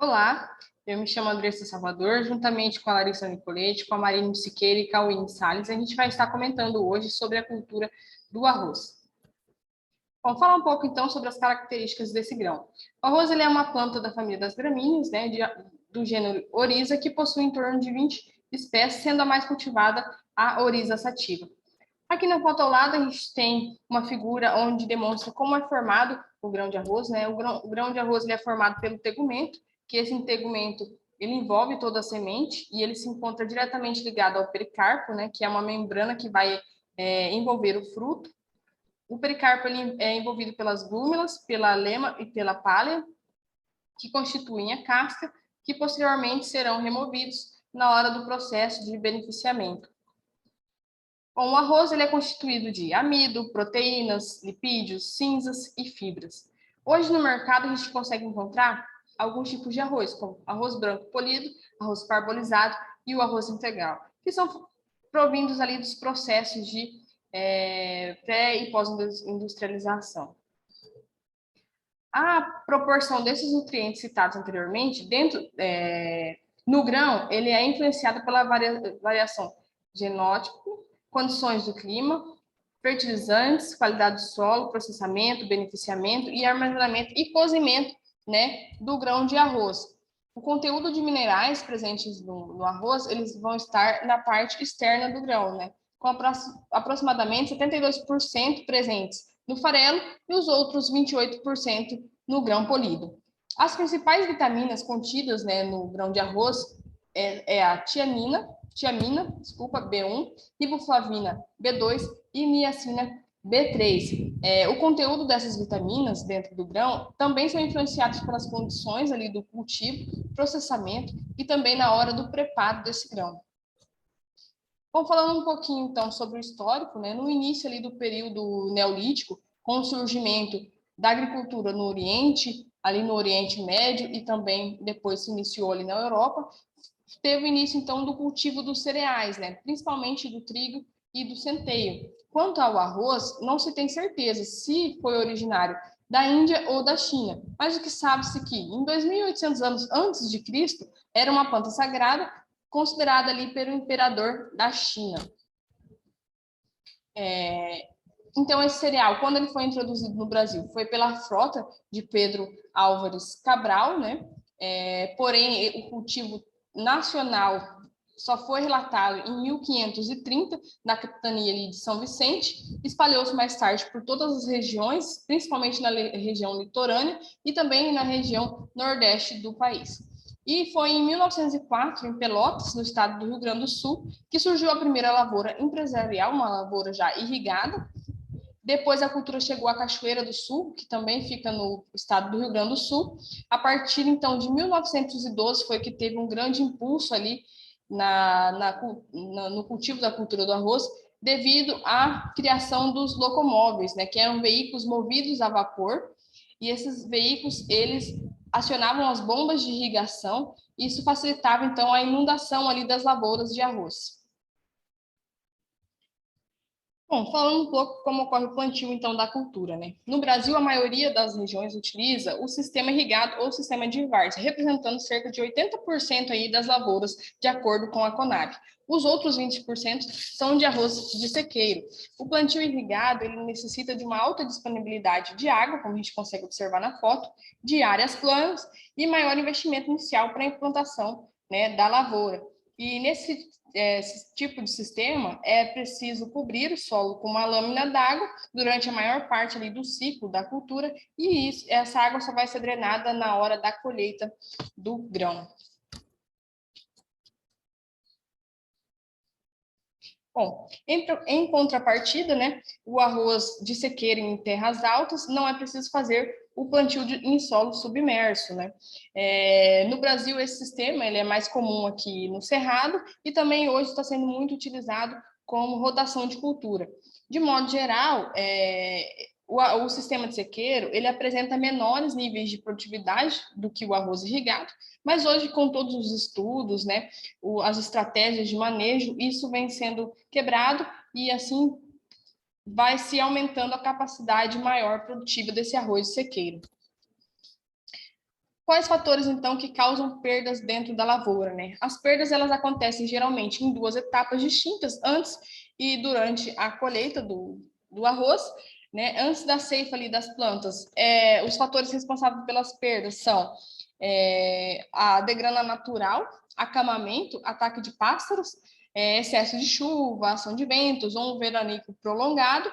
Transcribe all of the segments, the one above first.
Olá, eu me chamo Andressa Salvador, juntamente com a Larissa Nicolete, com a Marina Siqueira e Cauine Salles, a gente vai estar comentando hoje sobre a cultura do arroz. Vamos falar um pouco, então, sobre as características desse grão. O arroz ele é uma planta da família das gramíneas, né, do gênero Oryza, que possui em torno de 20 espécies, sendo a mais cultivada a Oryza sativa. Aqui na foto ao lado, a gente tem uma figura onde demonstra como é formado o grão de arroz, né? O grão de arroz ele é formado pelo tegumento, que esse tegumento ele envolve toda a semente e ele se encontra diretamente ligado ao pericarpo, né? Que é uma membrana que vai envolver o fruto. O pericarpo ele é envolvido pelas glúmelas, pela lema e pela pálea, que constituem a casca, que posteriormente serão removidos na hora do processo de beneficiamento. Bom, o arroz ele é constituído de amido, proteínas, lipídios, cinzas e fibras. Hoje no mercado a gente consegue encontrar alguns tipos de arroz, como arroz branco polido, arroz parbolizado e o arroz integral, que são provindos ali dos processos de pré e pós-industrialização. A proporção desses nutrientes citados anteriormente, no grão, ele é influenciado pela variação genótipo, condições do clima, fertilizantes, qualidade do solo, processamento, beneficiamento e armazenamento e cozimento, né, do grão de arroz. O conteúdo de minerais presentes no arroz, eles vão estar na parte externa do grão, né, com aproximadamente 72% presentes no farelo e os outros 28% no grão polido. As principais vitaminas contidas, né, no grão de arroz é a tiamina, B1, riboflavina B2 e niacina B3. O conteúdo dessas vitaminas dentro do grão também são influenciados pelas condições ali do cultivo, processamento e também na hora do preparo desse grão. Bom, falando um pouquinho então sobre o histórico, né? No início ali do período neolítico, com o surgimento da agricultura no Oriente, ali no Oriente Médio e também depois se iniciou ali na Europa, teve o início então do cultivo dos cereais, né? Principalmente do trigo e do centeio. Quanto ao arroz, não se tem certeza se foi originário da Índia ou da China, mas o que sabe-se que em 2.800 anos antes de Cristo era uma planta sagrada considerada ali pelo imperador da China. Então, esse cereal, quando ele foi introduzido no Brasil, foi pela frota de Pedro Álvares Cabral, né? Porém, o cultivo nacional só foi relatado em 1530, na capitania ali de São Vicente, espalhou-se mais tarde por todas as regiões, principalmente na região litorânea e também na região nordeste do país. E foi em 1904, em Pelotas, no estado do Rio Grande do Sul, que surgiu a primeira lavoura empresarial, uma lavoura já irrigada. Depois a cultura chegou à Cachoeira do Sul, que também fica no estado do Rio Grande do Sul. A partir, então, de 1912 foi que teve um grande impulso ali no cultivo da cultura do arroz, devido à criação dos locomóveis, né, que eram veículos movidos a vapor, e esses veículos, eles acionavam as bombas de irrigação, e isso facilitava, então, a inundação ali das lavouras de arroz. Bom, falando um pouco como ocorre o plantio, então, da cultura, né? No Brasil, a maioria das regiões utiliza o sistema irrigado ou sistema de várzea, representando cerca de 80% aí das lavouras, de acordo com a Conab. Os outros 20% são de arroz de sequeiro. O plantio irrigado, ele necessita de uma alta disponibilidade de água, como a gente consegue observar na foto, de áreas planas e maior investimento inicial para a implantação, né, da lavoura. E nesse esse tipo de sistema, é preciso cobrir o solo com uma lâmina d'água durante a maior parte ali do ciclo da cultura, e essa água só vai ser drenada na hora da colheita do grão. Bom, em contrapartida, né, o arroz de sequeiro em terras altas não é preciso fazer o plantio em solo submerso, né? No Brasil, esse sistema ele é mais comum aqui no Cerrado e também hoje está sendo muito utilizado como rotação de cultura. De modo geral, o sistema de sequeiro ele apresenta menores níveis de produtividade do que o arroz irrigado, mas hoje, com todos os estudos, né, as estratégias de manejo, isso vem sendo quebrado e assim vai se aumentando a capacidade maior produtiva desse arroz sequeiro. Quais fatores, então, que causam perdas dentro da lavoura, né? As perdas, elas acontecem geralmente em duas etapas distintas, antes e durante a colheita do arroz, né? Antes da ceifa ali das plantas. Os fatores responsáveis pelas perdas são a degrana natural, acamamento, ataque de pássaros, excesso de chuva, ação de ventos ou um veranico prolongado,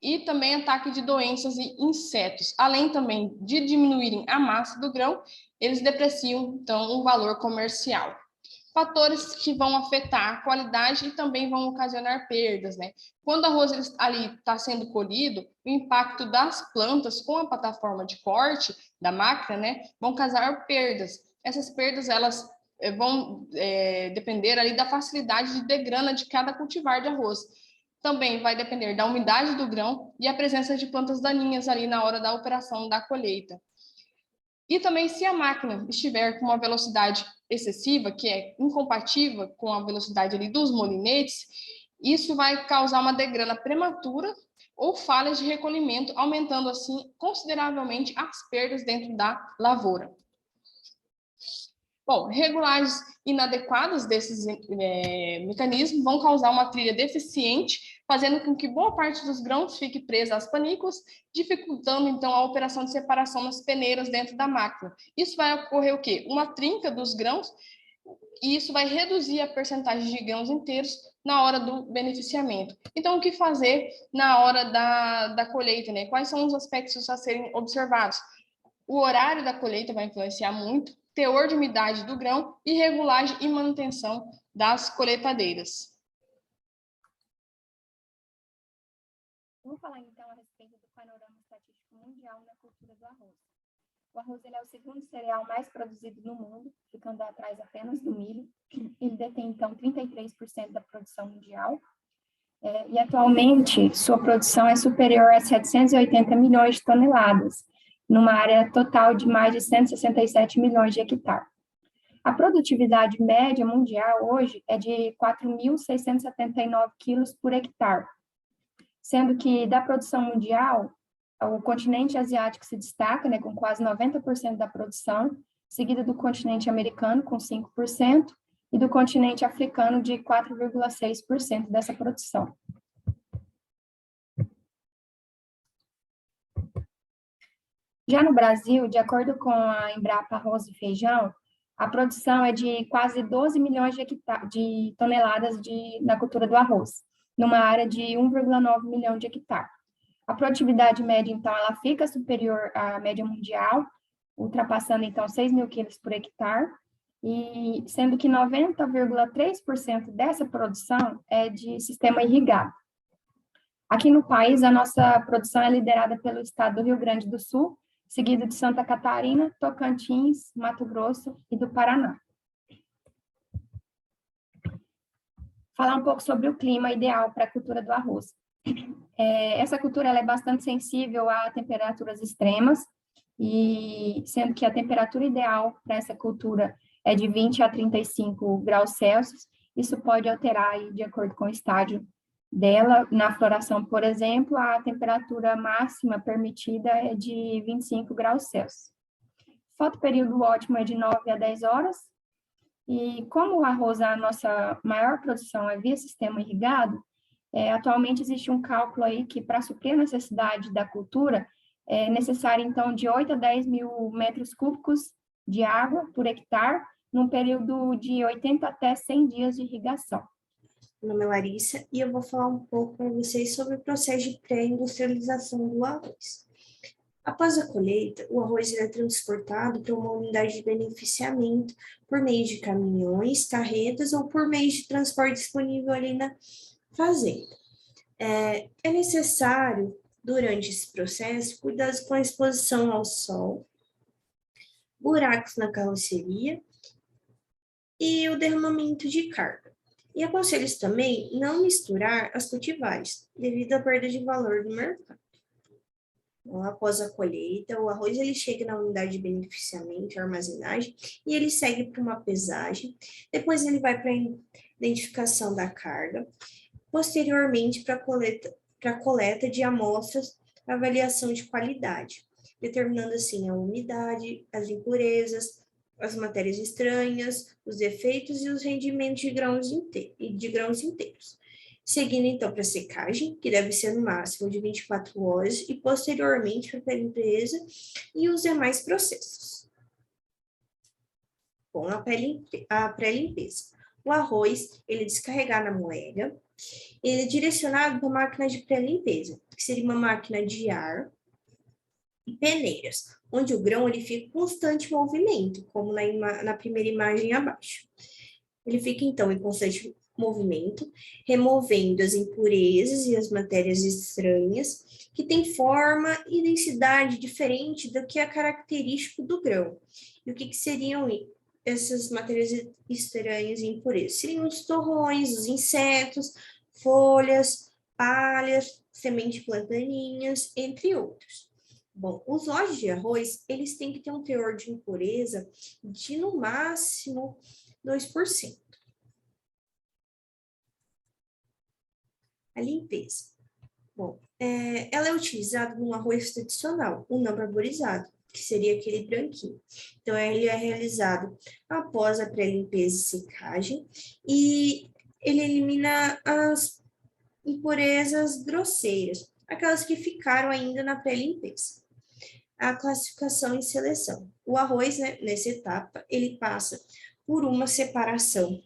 e também ataque de doenças e insetos. Além também de diminuírem a massa do grão, eles depreciam, então, o valor comercial. Fatores que vão afetar a qualidade e também vão ocasionar perdas, né? Quando o arroz ali está sendo colhido, o impacto das plantas com a plataforma de corte da máquina, né, vão causar perdas. Essas perdas, elas vão depender ali da facilidade de degrana de cada cultivar de arroz. Também vai depender da umidade do grão e a presença de plantas daninhas ali na hora da operação da colheita. E também, se a máquina estiver com uma velocidade excessiva, que é incompatível com a velocidade ali dos molinetes, isso vai causar uma degrana prematura ou falhas de recolhimento, aumentando assim consideravelmente as perdas dentro da lavoura. Bom, regulagens inadequadas desses mecanismos vão causar uma trilha deficiente, fazendo com que boa parte dos grãos fique presa às panículas, dificultando, então, a operação de separação nas peneiras dentro da máquina. Isso vai ocorrer o quê? Uma trinca dos grãos, e isso vai reduzir a percentagem de grãos inteiros na hora do beneficiamento. Então, o que fazer na hora da colheita, né? Quais são os aspectos a serem observados? O horário da colheita vai influenciar muito, teor de umidade do grão e regulagem e manutenção das colheitadeiras. Vamos falar então a respeito do panorama estatístico mundial na cultura do arroz. O arroz é o segundo cereal mais produzido no mundo, ficando atrás apenas do milho. Ele detém então 33% da produção mundial. E atualmente sua produção é superior a 780 milhões de toneladas, numa área total de mais de 167 milhões de hectares. A produtividade média mundial hoje é de 4.679 quilos por hectare, sendo que da produção mundial, o continente asiático se destaca, né, com quase 90% da produção, seguido do continente americano, com 5%, e do continente africano, de 4,6% dessa produção. Já no Brasil, de acordo com a Embrapa Arroz e Feijão, a produção é de quase 12 milhões de toneladas na cultura do arroz, numa área de 1,9 milhão de hectares. A produtividade média, então, ela fica superior à média mundial, ultrapassando, então, 6 mil quilos por hectare, e sendo que 90,3% dessa produção é de sistema irrigado. Aqui no país, a nossa produção é liderada pelo estado do Rio Grande do Sul, seguido de Santa Catarina, Tocantins, Mato Grosso e do Paraná. Falar um pouco sobre o clima ideal para a cultura do arroz. Essa cultura ela é bastante sensível a temperaturas extremas, e sendo que a temperatura ideal para essa cultura é de 20 a 35 graus Celsius, isso pode alterar aí, de acordo com o estágio dela. Na floração, por exemplo, a temperatura máxima permitida é de 25 graus Celsius. Fotoperíodo ótimo é de 9 a 10 horas, e como o arroz, a nossa maior produção é via sistema irrigado, atualmente existe um cálculo aí que, para suprir a necessidade da cultura, é necessário, então, de 8 a 10 mil metros cúbicos de água por hectare, num período de 80 até 100 dias de irrigação. Meu nome é Larissa e eu vou falar um pouco para vocês sobre o processo de pré-industrialização do arroz. Após a colheita, o arroz é transportado para uma unidade de beneficiamento por meio de caminhões, carretas ou por meio de transporte disponível ali na fazenda. É necessário, durante esse processo, cuidado com a exposição ao sol, buracos na carroceria e o derramamento de carga. E aconselho também não misturar as cultivares, devido à perda de valor no mercado. Então, após a colheita, o arroz ele chega na unidade de beneficiamento, armazenagem, e ele segue para uma pesagem. Depois ele vai para a identificação da carga. Posteriormente, para a coleta de amostras, avaliação de qualidade. determinando assim a umidade, as impurezas, as matérias estranhas, os defeitos e os rendimentos de grãos inteiros. Seguindo então para a secagem, que deve ser no máximo de 24 horas, e posteriormente para a limpeza e os demais processos. Bom, a pré-limpeza. O arroz, ele é descarregado na moega, ele é direcionado para a máquina de pré-limpeza, que seria uma máquina de ar e peneiras, onde o grão ele fica em constante movimento, como na primeira imagem abaixo. Ele fica, então, em constante movimento, removendo as impurezas e as matérias estranhas, que têm forma e densidade diferente do que é característico do grão. E o que seriam essas matérias estranhas e impurezas? Seriam os torrões, os insetos, folhas, palhas, sementes de plantaninhas, entre outros. Bom, os lotes de arroz, eles têm que ter um teor de impureza de, no máximo, 2%. A limpeza. Bom, ela é utilizada no arroz tradicional, o não parborizado, que seria aquele branquinho. Então, ele é realizado após a pré-limpeza e secagem, e ele elimina as impurezas grosseiras, aquelas que ficaram ainda na pré-limpeza. A classificação e seleção. O arroz, né, nessa etapa, ele passa por uma separação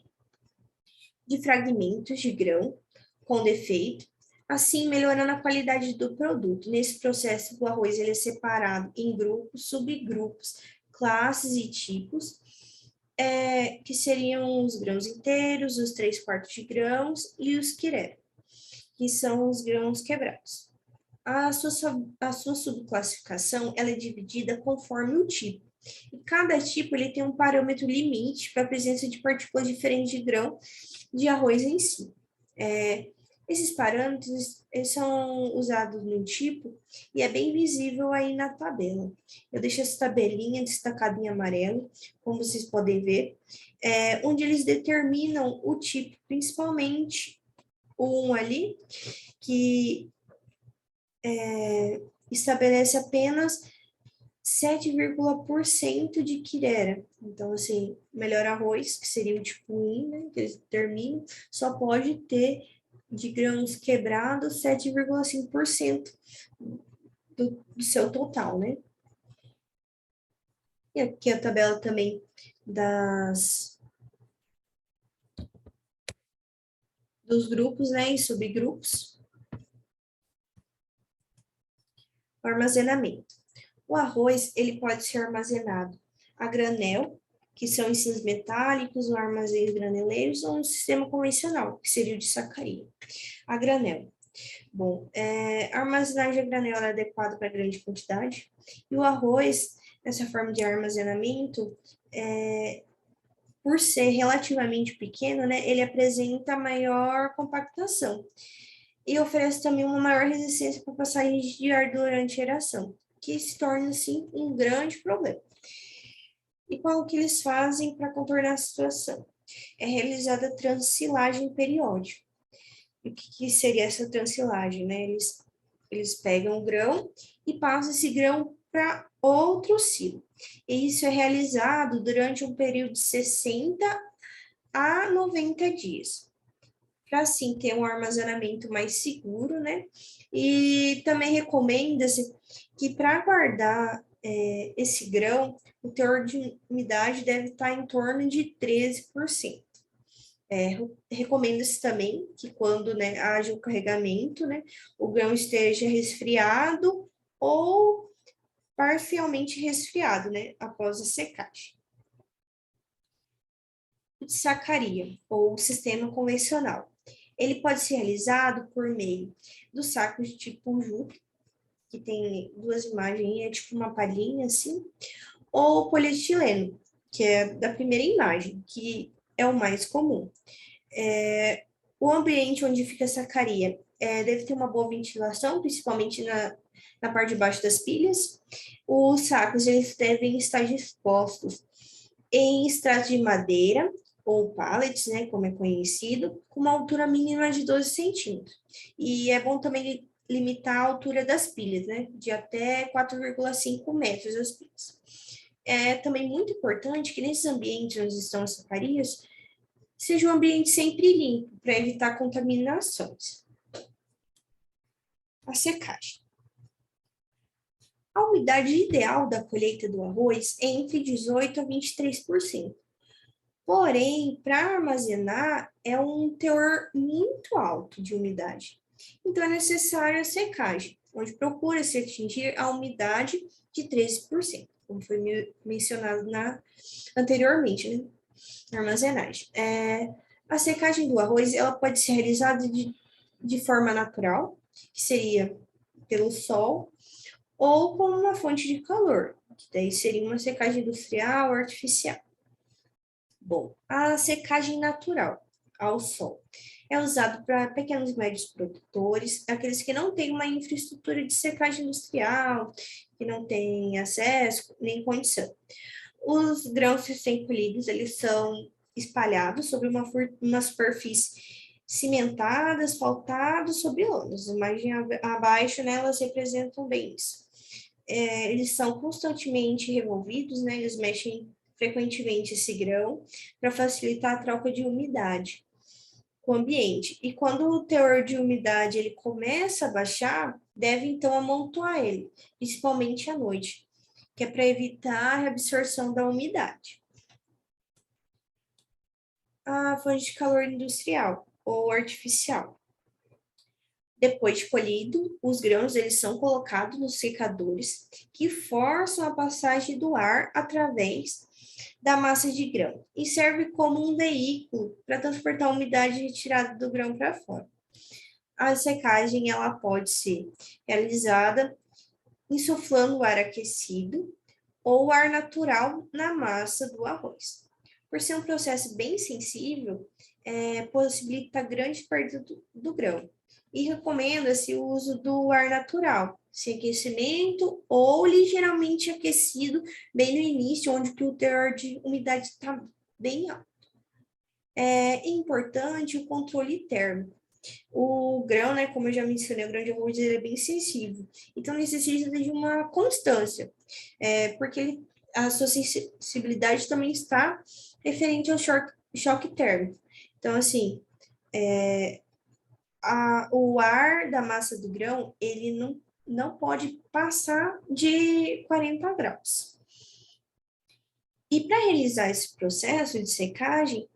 de fragmentos de grão com defeito, assim melhorando a qualidade do produto. Nesse processo, o arroz ele é separado em grupos, subgrupos, classes e tipos, que seriam os grãos inteiros, os 3/4 de grãos e os quiré, que são os grãos quebrados. A sua subclassificação ela é dividida conforme o tipo. E cada tipo ele tem um parâmetro limite para a presença de partículas diferentes de grão de arroz em si. Esses parâmetros são usados no tipo e é bem visível aí na tabela. Eu deixo essa tabelinha destacada em amarelo, como vocês podem ver, onde eles determinam o tipo, principalmente o 1 ali, que estabelece apenas 7,% de quirera. Então, assim, melhor arroz, que seria o tipo 1, né, que eles determinam, só pode ter de grãos quebrados 7,5% do seu total, né? E aqui a tabela também dos grupos, né, e subgrupos. O armazenamento. O arroz, ele pode ser armazenado a granel, que são em silos metálicos, ou armazéns graneleiros, ou um sistema convencional, que seria o de sacaria. A granel. Bom, a armazenagem a granel é adequada para grande quantidade, e o arroz, nessa forma de armazenamento, por ser relativamente pequeno, né, ele apresenta maior compactação, e oferece também uma maior resistência para passagem de ar durante a aeração, que se torna, assim, um grande problema. E qual que eles fazem para contornar a situação? É realizada a transilagem periódica. E o que seria essa transilagem, né? Eles pegam o grão e passam esse grão para outro silo. E isso é realizado durante um período de 60 a 90 dias. Para, assim, ter um armazenamento mais seguro, né? E também recomenda-se que para guardar esse grão, o teor de umidade deve estar em torno de 13%. Recomenda-se também que quando, né, haja o carregamento, né, o grão esteja resfriado ou parcialmente resfriado, né, após a secagem. De sacaria, ou sistema convencional. Ele pode ser realizado por meio dos sacos de tipo jute, que tem duas imagens, é tipo uma palhinha assim, ou polietileno, que é da primeira imagem, que é o mais comum. O ambiente onde fica a sacaria deve ter uma boa ventilação, principalmente na parte de baixo das pilhas. Os sacos eles devem estar dispostos em estrato de madeira, ou pallets, né, como é conhecido, com uma altura mínima de 12 centímetros. E é bom também limitar a altura das pilhas, né? De até 4,5 metros as pilhas. É também muito importante que nesses ambientes onde estão as secarias, seja um ambiente sempre limpo, para evitar contaminações. A secagem. A umidade ideal da colheita do arroz é entre 18% a 23%. Porém, para armazenar, é um teor muito alto de umidade. Então, é necessária a secagem, onde procura-se atingir a umidade de 13%, como foi mencionado anteriormente, né? Na armazenagem. A secagem do arroz, ela pode ser realizada de forma natural, que seria pelo sol, ou com uma fonte de calor, que daí seria uma secagem industrial ou artificial. Bom, a secagem natural ao sol é usado para pequenos e médios produtores, aqueles que não têm uma infraestrutura de secagem industrial, que não têm acesso nem condição. Os grãos recém-colhidos, eles são espalhados sobre uma superfície cimentada, asfaltados sobre lonas. A imagem abaixo, né, elas representam bem isso. Eles são constantemente revolvidos, né, eles mexem frequentemente esse grão para facilitar a troca de umidade com o ambiente. E quando o teor de umidade ele começa a baixar, deve então amontoar ele, principalmente à noite, que é para evitar a reabsorção da umidade. A fonte de calor industrial ou artificial. Depois de colhido, os grãos eles são colocados nos secadores que forçam a passagem do ar através da massa de grão e serve como um veículo para transportar a umidade retirada do grão para fora. A secagem ela pode ser realizada insuflando o ar aquecido ou ar natural na massa do arroz. Por ser um processo bem sensível, possibilita grande perda do grão. E recomenda-se o uso do ar natural, sem aquecimento ou ligeiramente aquecido bem no início, onde o teor de umidade está bem alto. É importante o controle térmico. O grão, né, como eu já mencionei, o grão de arroz ele é bem sensível, então necessita de uma constância, porque a sua sensibilidade também está referente ao choque térmico. Então, assim, o ar da massa do grão, ele não pode passar de 40 graus. E para realizar esse processo de secagem,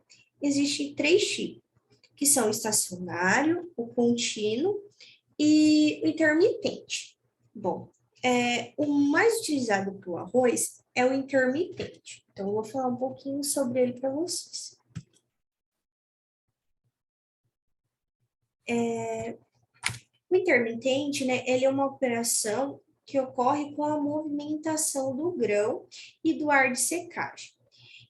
existem 3 tipos, que são o estacionário, o contínuo e o intermitente. Bom, o mais utilizado para o arroz é o intermitente. Então, eu vou falar um pouquinho sobre ele para vocês. O intermitente, né, ele é uma operação que ocorre com a movimentação do grão e do ar de secagem,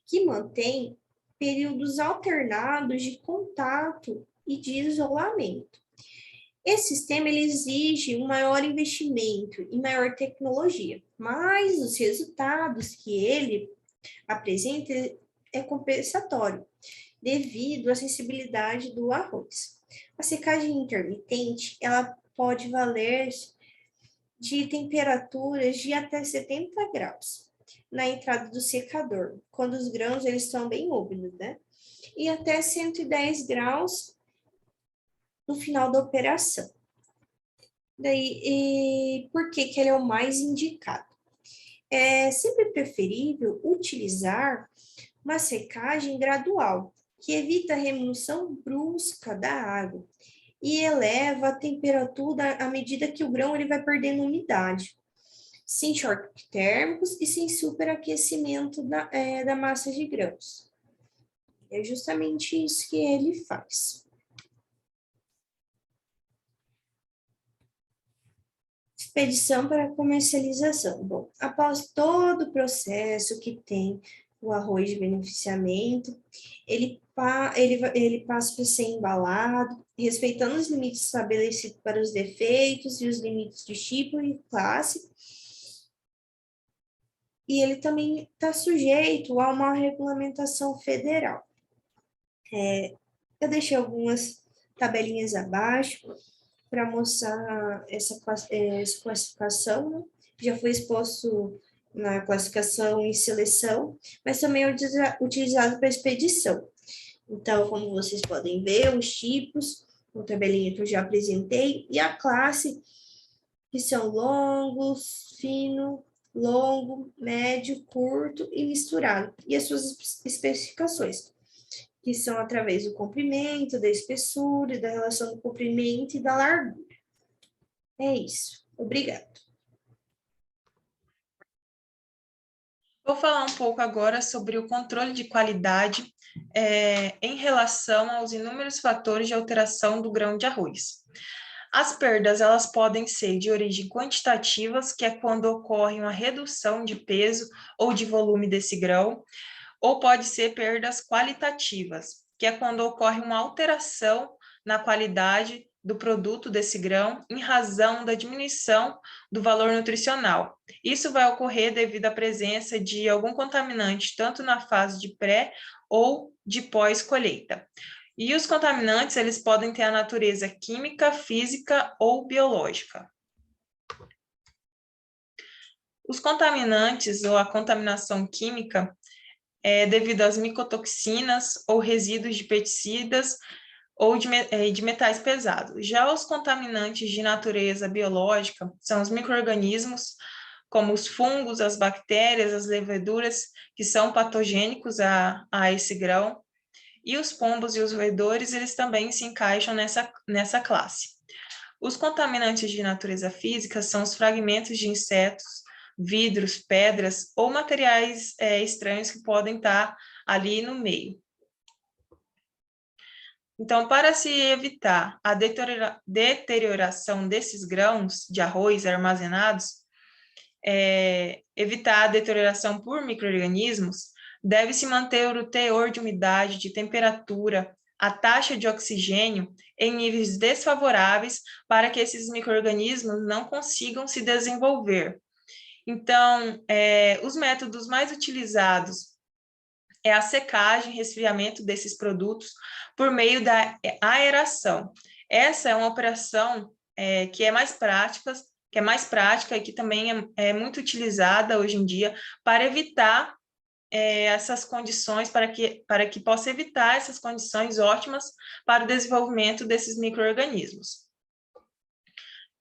que mantém períodos alternados de contato e de isolamento. Esse sistema ele exige um maior investimento e maior tecnologia, mas os resultados que ele apresenta é compensatório, devido à sensibilidade do arroz. A secagem intermitente, ela pode valer de temperaturas de até 70 graus na entrada do secador, quando os grãos eles estão bem úmidos, né? E até 110 graus no final da operação. Daí, por que ele é o mais indicado? É sempre preferível utilizar uma secagem gradual, que evita a remoção brusca da água e eleva a temperatura à medida que o grão ele vai perdendo umidade, sem choques térmicos e sem superaquecimento da massa de grãos. É justamente isso que ele faz. Expedição para comercialização. Bom, após todo o processo que tem o arroz de beneficiamento, ele passa para ser embalado, respeitando os limites estabelecidos para os defeitos e os limites de tipo e classe. E ele também está sujeito a uma regulamentação federal. Eu deixei algumas tabelinhas abaixo para mostrar essa classificação, né? Já foi exposto na classificação e seleção, mas também é utilizado para expedição. Então, como vocês podem ver, os tipos, uma tabelinha que eu já apresentei, e a classe, que são longos, fino, longo, médio, curto e misturado, e as suas especificações, que são através do comprimento, da espessura, da relação do comprimento e da largura. É isso. Obrigada. Vou falar um pouco agora sobre o controle de qualidade em relação aos inúmeros fatores de alteração do grão de arroz. As perdas, elas podem ser de origem quantitativas, que é quando ocorre uma redução de peso ou de volume desse grão, ou pode ser perdas qualitativas, que é quando ocorre uma alteração na qualidade do produto desse grão em razão da diminuição do valor nutricional. Isso vai ocorrer devido à presença de algum contaminante, tanto na fase de pré ou de pós-colheita. E os contaminantes, eles podem ter a natureza química, física ou biológica. Os contaminantes ou a contaminação química é devido às micotoxinas ou resíduos de pesticidas ou de metais pesados. Já os contaminantes de natureza biológica são os micro-organismos, como os fungos, as bactérias, as leveduras, que são patogênicos a esse grão, e os pombos e os roedores, eles também se encaixam nessa classe. Os contaminantes de natureza física são os fragmentos de insetos, vidros, pedras ou materiais estranhos que podem estar ali no meio. Então, para se evitar a deterioração desses grãos de arroz armazenados, evitar a deterioração por micro-organismos, deve-se manter o teor de umidade, de temperatura, a taxa de oxigênio em níveis desfavoráveis para que esses micro-organismos não consigam se desenvolver. Então, os métodos mais utilizados é a secagem e resfriamento desses produtos por meio da aeração. Essa é uma operação que é mais prática e que também é muito utilizada hoje em dia para evitar essas condições, para que possa evitar essas condições ótimas para o desenvolvimento desses micro-organismos.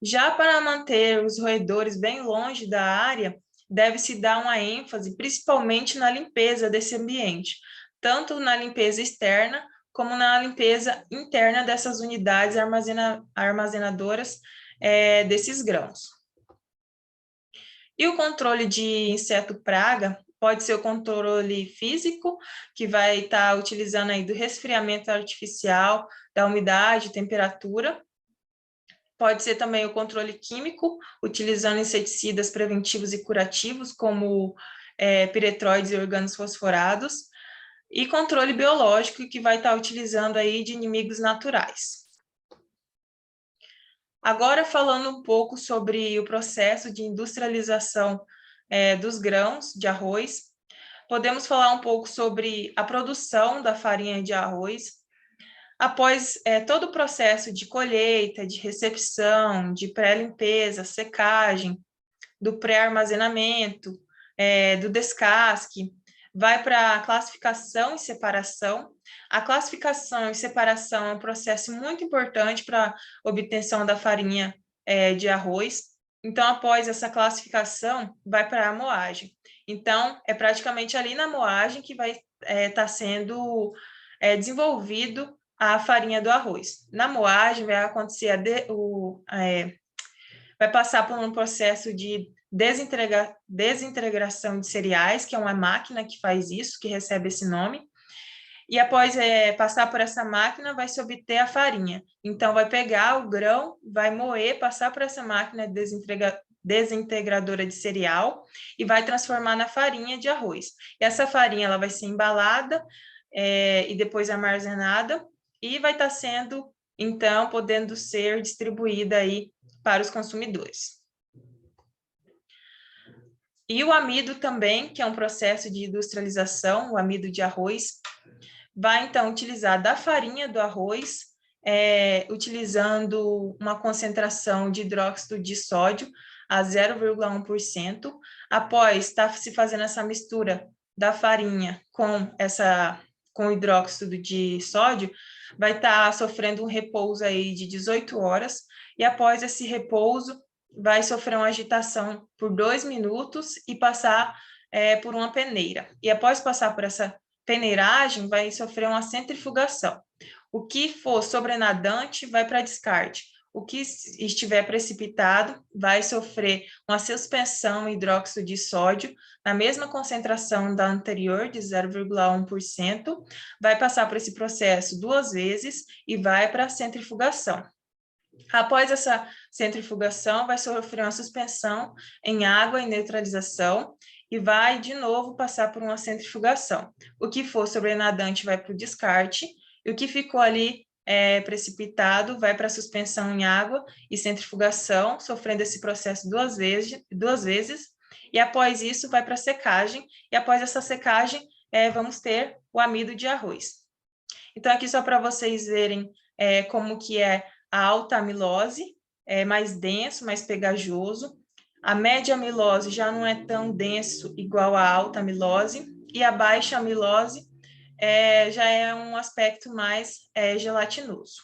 Já para manter os roedores bem longe da área, deve-se dar uma ênfase principalmente na limpeza desse ambiente, tanto na limpeza externa como na limpeza interna dessas unidades armazenadoras desses grãos. E o controle de inseto praga pode ser o controle físico, que vai estar utilizando aí do resfriamento artificial, da umidade, temperatura. Pode ser também o controle químico, utilizando inseticidas preventivos e curativos, como piretroides e organosfosforados, e controle biológico, que vai estar utilizando aí de inimigos naturais. Agora, falando um pouco sobre o processo de industrialização dos grãos de arroz, podemos falar um pouco sobre a produção da farinha de arroz. Após todo o processo de colheita, de recepção, de pré-limpeza, secagem, do pré-armazenamento, do descasque, vai para a classificação e separação. A classificação e separação é um processo muito importante para a obtenção da farinha de arroz. Então, após essa classificação, vai para a moagem. Então, é praticamente ali na moagem que vai estar sendo desenvolvido a farinha do arroz. Na moagem vai acontecer vai passar por um processo de desintegração de cereais, que é uma máquina que faz isso, que recebe esse nome, e após passar por essa máquina, vai se obter a farinha. Então, vai pegar o grão, vai moer, passar por essa máquina desintegradora de cereal e vai transformar na farinha de arroz. E essa farinha ela vai ser embalada e depois armazenada e vai estar sendo, então, podendo ser distribuída aí para os consumidores. E o amido também, que é um processo de industrialização, o amido de arroz, vai, então, utilizar da farinha do arroz utilizando uma concentração de hidróxido de sódio a 0,1%. Após estar se fazendo essa mistura da farinha com hidróxido de sódio, vai estar sofrendo um repouso aí de 18 horas, e após esse repouso, vai sofrer uma agitação por 2 minutos e passar por uma peneira. E após passar por essa peneiragem, vai sofrer uma centrifugação. O que for sobrenadante vai para descarte. O que estiver precipitado vai sofrer uma suspensão em hidróxido de sódio, na mesma concentração da anterior, de 0,1%, vai passar por esse processo 2 vezes e vai para a centrifugação. Após essa centrifugação, vai sofrer uma suspensão em água e neutralização e vai, de novo, passar por uma centrifugação. O que for sobrenadante vai para o descarte, e o que ficou ali precipitado vai para a suspensão em água e centrifugação, sofrendo esse processo duas vezes, e após isso vai para a secagem, e após essa secagem vamos ter o amido de arroz. Então, aqui só para vocês verem como que é a alta amilose, é mais denso, mais pegajoso. A média amilose já não é tão denso igual a alta amilose, e a baixa amilose já é um aspecto mais gelatinoso.